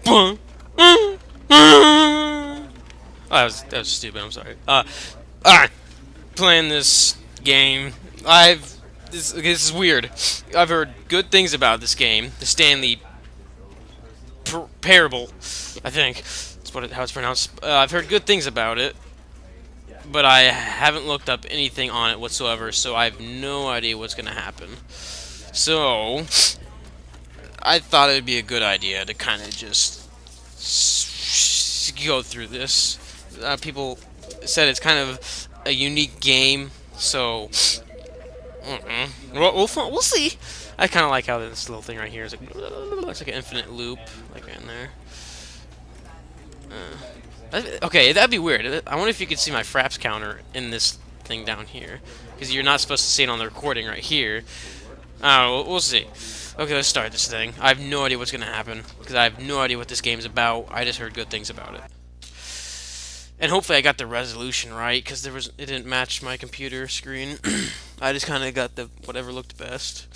Oh, that was stupid. I'm sorry. Alright, playing this game. This is weird. I've heard good things about this game, the Stanley Parable. I think that's how it's pronounced. I've heard good things about it, but I haven't looked up anything on it whatsoever, so I have no idea what's gonna happen. So I thought it would be a good idea to kind of just go through this. People said it's kind of a unique game, so we'll see. I kind of like how this little thing right here is like looks like an infinite loop, like right in there. Okay, that'd be weird. I wonder if you could see my fraps counter in this thing down here, because you're not supposed to see it on the recording right here. We'll see. Okay, let's start this thing. I have no idea what's gonna happen because I have no idea what this game's about. I just heard good things about it, and hopefully I got the resolution right because it didn't match my computer screen. I just kind of got the whatever looked best.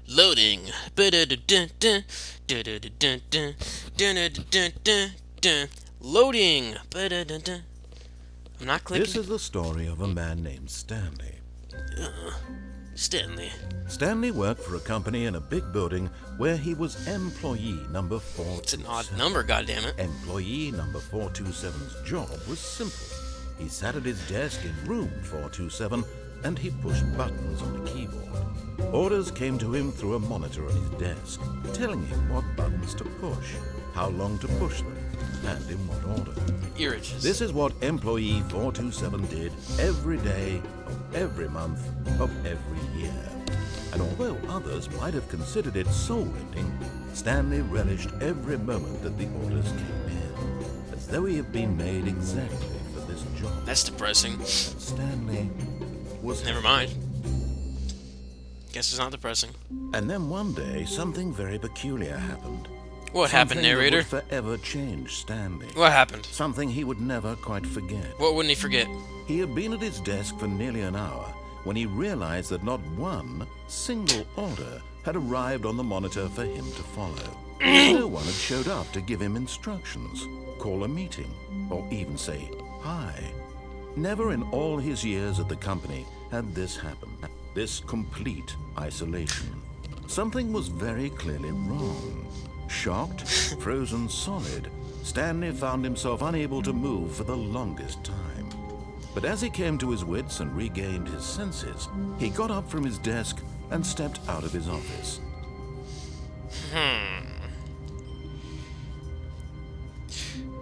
Loading. Loading. I'm not clicking. This is the story of a man named Stanley. Stanley. Stanley worked for a company in a big building where he was employee number 427. It's an odd number, goddammit. Employee number 427's job was simple. He sat at his desk in room 427 and he pushed buttons on the keyboard. Orders came to him through a monitor on his desk, telling him what buttons to push, how long to push them, and in what order. Earages. This is what employee 427 did every day of every month of every year. And although others might have considered it soul-rending, Stanley relished every moment that the orders came in, as though he had been made exactly for this job. That's depressing. And Stanley was Never mind. Guess it's not depressing. And then one day, something very peculiar happened. What happened, narrator? Something that would forever change Stanley. What happened? Something he would never quite forget. What wouldn't he forget? He had been at his desk for nearly an hour when he realized that not one single order had arrived on the monitor for him to follow. No one had showed up to give him instructions, call a meeting, or even say hi. Never in all his years at the company had this happened. This complete isolation. Something was very clearly wrong. Shocked, frozen solid, Stanley found himself unable to move for the longest time. But as he came to his wits and regained his senses, he got up from his desk and stepped out of his office.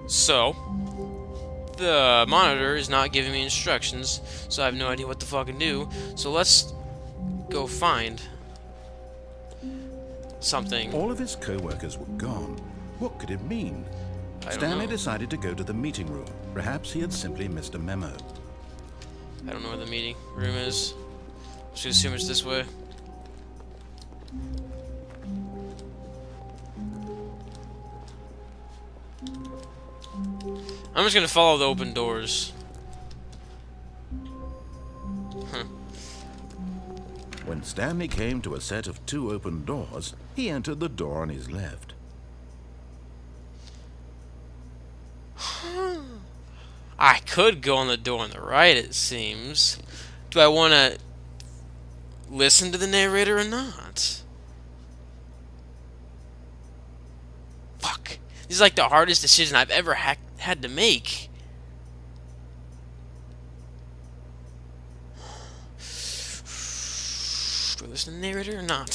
So, the monitor is not giving me instructions, so I have no idea what to fucking do. So let's go find something. All of his co-workers were gone. What could it mean? I don't Stanley know. decided to go to the meeting room. Perhaps he had simply missed a memo. I don't know where the meeting room is. Just assume it's this way. I'm just gonna follow the open doors. When Stanley came to a set of 2 open doors, he entered the door on his left. I could go on the door on the right, it seems. Do I want to listen to the narrator or not? Fuck. This is like the hardest decision I've ever had to make. Do I listen to the narrator or not?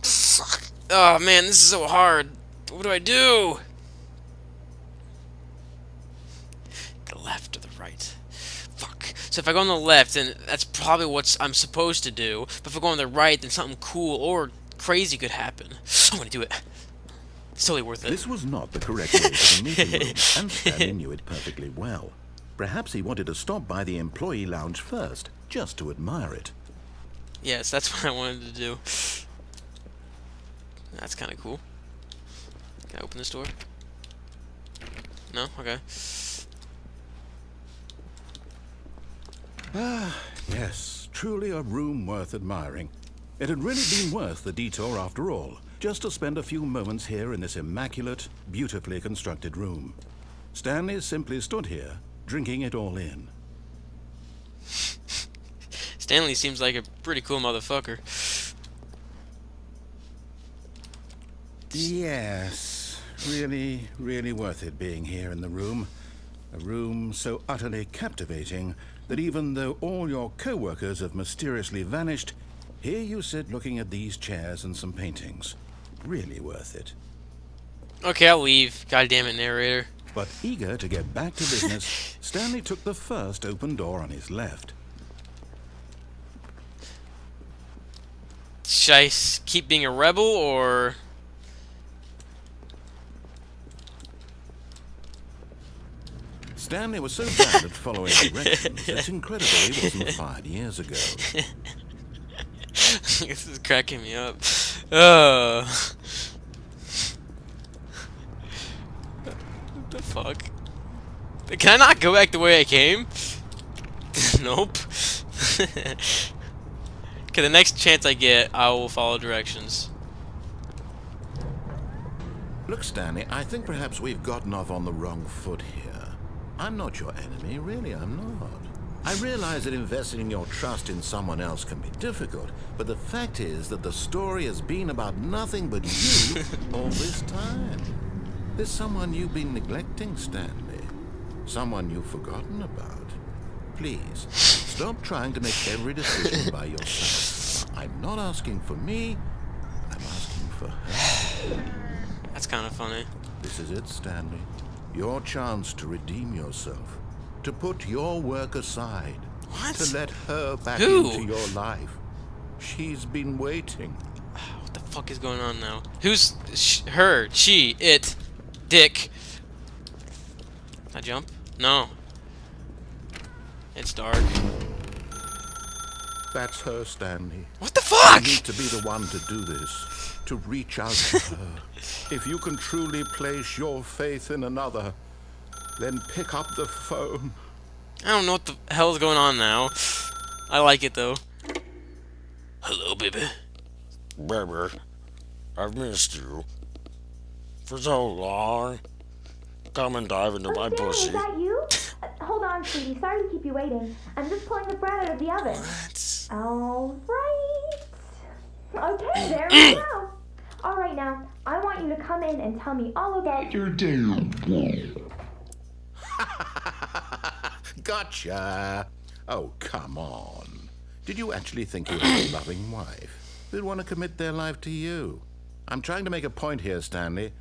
Fuck. Oh man, this is so hard. What do I do? The left or the right? Fuck. So if I go on the left, then that's probably what I'm supposed to do. But if I go on the right, then something cool or crazy could happen. I'm gonna do it. It's totally worth it. This was not the correct way to the meeting room, and Stanley knew it perfectly well. Perhaps he wanted to stop by the employee lounge first, just to admire it. Yes, that's what I wanted to do. That's kind of cool. Can I open this door? No? Okay. Ah, yes. truly a room worth admiring. It had really been worth the detour after all, just to spend a few moments here in this immaculate, beautifully constructed room. Stanley simply stood here, drinking it all in. Stanley seems like a pretty cool motherfucker. Yes, really, really worth it being here in the room. A room so utterly captivating that even though all your co-workers have mysteriously vanished, here you sit looking at these chairs and some paintings. Really worth it. Okay, I'll leave. God damn it, narrator. But eager to get back to business, Stanley took the first open door on his left. Should I keep being a rebel, or... Stanley was so bad at following directions, it's incredible he wasn't fired years ago. This is cracking me up. What the fuck? Can I not go back the way I came? Nope. Okay, the next chance I get, I will follow directions. Look, Stanley, I think perhaps we've gotten off on the wrong foot here. I'm not your enemy, really, I'm not. I realize that investing your trust in someone else can be difficult, but the fact is that the story has been about nothing but you all this time. There's someone you've been neglecting, Stanley. Someone you've forgotten about. Please, stop trying to make every decision by yourself. I'm not asking for me, I'm asking for her. That's kind of funny. This is it, Stanley. Your chance to redeem yourself. To put your work aside. What? To let her back Who? into your life. She's been waiting. What the fuck is going on now? Who's her? She? It? Dick? Can I jump? No. It's dark. That's her, Stanley. What the fuck? You need to be the one to do this. To reach out to her. If you can truly place your faith in another, then pick up the phone. I don't know what the hell is going on now. I like it though. Hello, baby. Baby, I've missed you. For so long. Come and dive into my Stanley, pussy. is that you? Hold on, sweetie. Sorry to keep you waiting. I'm just pulling the bread out of the oven. What? All right. Okay, there we go. All right, now, I want you to come in and tell me all about your day. Gotcha. Oh, come on. Did you actually think you had a loving wife who'd want to commit their life to you? I'm trying to make a point here, Stanley.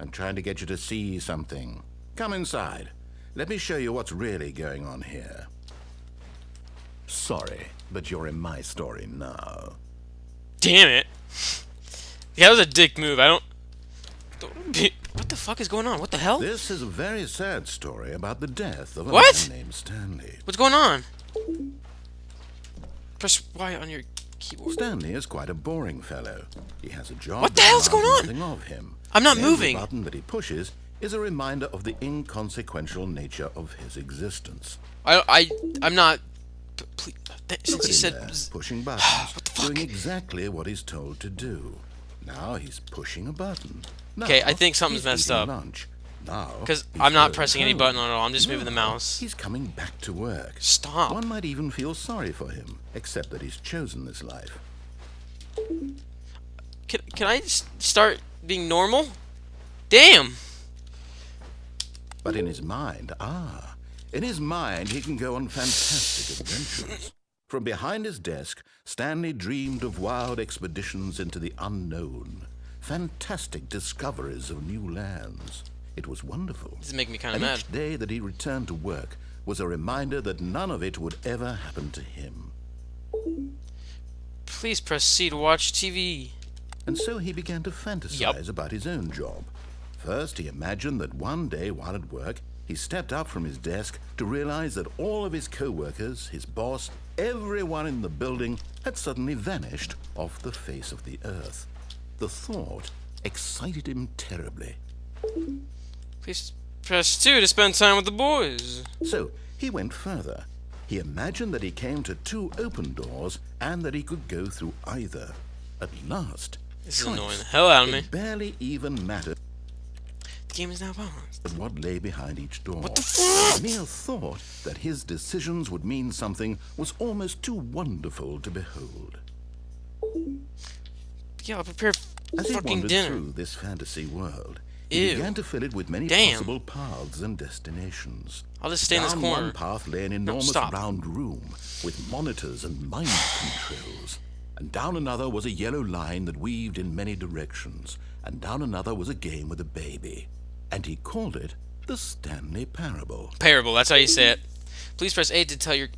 I'm trying to get you to see something. Come inside. Let me show you what's really going on here. Sorry, but you're in my story now. Damn it. Yeah, that was a dick move. I don't... What the fuck is going on? What the hell? This is a very sad story about the death of a What? man named Stanley. What's going on? Press Y on your keyboard. Stanley is quite a boring fellow. He has a job. What the that hell's going demands on? nothing of him. I'm not Every moving. button that he pushes is a reminder of the inconsequential nature of his existence. I'm not... Please, since Look he at said... him there, pushing buttons, What the fuck? doing exactly what he's told to do. Now he's pushing a button. Now Okay, I think something's he's messed eating up. Lunch. Now Because he's I'm not going pressing any home. button on it all. I'm just moving the Now mouse. He's coming back to work. Stop. One might even feel sorry for him, except that he's chosen this life. Can I start being normal? Damn. But in his mind, in his mind he can go on fantastic adventures. From behind his desk, Stanley dreamed of wild expeditions into the unknown, fantastic discoveries of new lands. It was wonderful. This is making me kind of And mad. each day that he returned to work was a reminder that none of it would ever happen to him. Please press C to watch TV. And so he began to fantasize about his own job. First, he imagined that one day while at work, he stepped up from his desk to realize that all of his co-workers, his boss, everyone in the building had suddenly vanished off the face of the earth. The thought excited him terribly. Please press 2 to spend time with the boys. So he went further. He imagined that he came to 2 open doors and that he could go through either. At last, This is choice. annoying the hell out of me. It barely even mattered The game is now paused. what lay behind each door. What the fuck? The mere thought that his decisions would mean something was almost too wonderful to behold. Yeah, I'll prepare As he fucking wandered dinner. through this fantasy world, he Ew. began to fill it with many Damn. possible paths and destinations. I'll just stay in this Down corner. one path lay an enormous stop. round room with monitors and mind controls. And down another was a yellow line that weaved in many directions. And down another was a game with a baby. And he called it the Stanley Parable. Parable, that's how you say it. Please press A to tell your...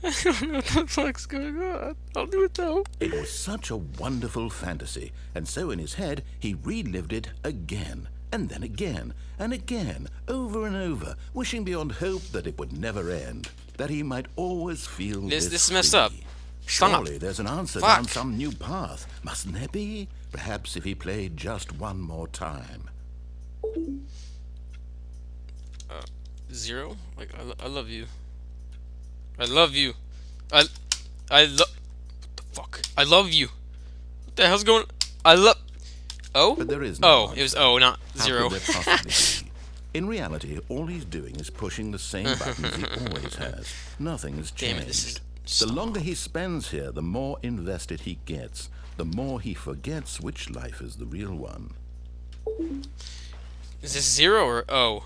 I don't know what the fuck's going on. I'll do it though. It was such a wonderful fantasy, and so in his head he relived it again, and then again, and again, over and over, wishing beyond hope that it would never end, that he might always feel This this is messed free. up. Stop. Surely there's an answer Fuck. down some new path, mustn't there be? Perhaps if he played just one more time. 0? Like, I love you. I love you. I love... What the fuck? I love you. What the hell's going... I love... Oh? But there is no Oh, answer. it was O, not How 0. could there possibly be? In reality, all he's doing is pushing the same buttons he always has. Nothing has changed. Damn it, this is... The longer he spends here, the more invested he gets, the more he forgets which life is the real one. Is this 0 or O?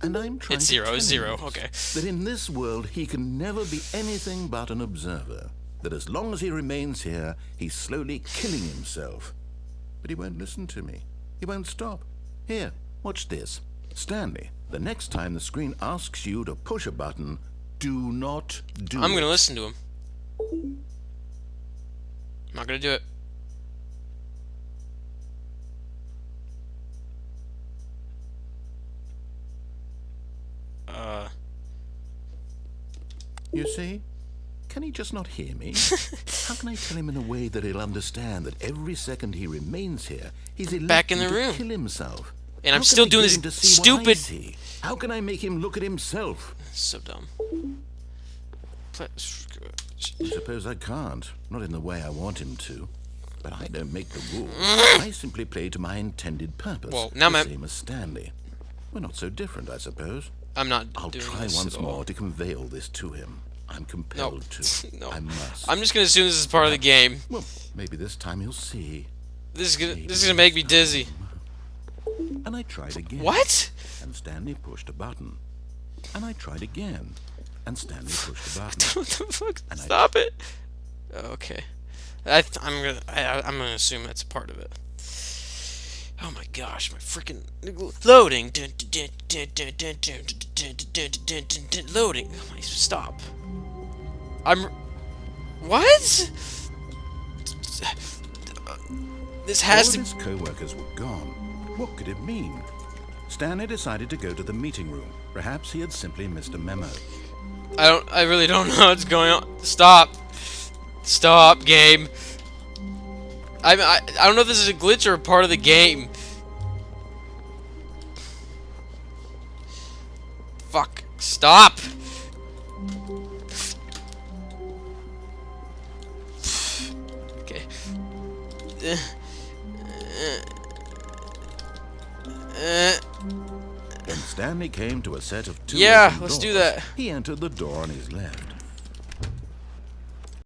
And I'm trying It's to 0, tell it's him 0, this, okay. that in this world he can never be anything but an observer, that as long as he remains here, he's slowly killing himself. But he won't listen to me. He won't stop. Here, watch this. Stanley, the next time the screen asks you to push a button, do not do I'm it. gonna listen to him. I'm not gonna do it. You see? Can he just not hear me? How can I tell him in a way that he'll understand that every second he remains here, he's Back in the electing room. to kill himself? And I'm How can still I doing get this him to see what I stupid... see? How can I make him look at himself? So dumb. I suppose I can't. Not in the way I want him to. But I don't make the rules. I simply play to my intended purpose. Well, now the my- same as Stanley. We're not so different, I suppose. I'm not I'll doing try this once at all. more to convey all this to him. I'm compelled to. No. I must. I'm just gonna assume this is part of the game. Well, maybe this time he'll see. This is gonna make me dizzy. And I tried again. What? And Stanley pushed a button. And I tried again. And Stanley pushed a button. What the fuck? And I- Stop it. Okay. I'm gonna assume that's part of it. Oh my gosh, my freaking loading. Loading. Oh my, stop. What? This All has of to. his co-workers were gone. What could it mean? Stanley decided to go to the meeting room. Perhaps he had simply missed a memo. I really don't know what's going on. Stop. Stop, game. I don't know if this is a glitch or a part of the game. Fuck. Stop. Okay. When Stanley came to a set of 2 Yeah, open let's do doors, that. He entered the door on his left.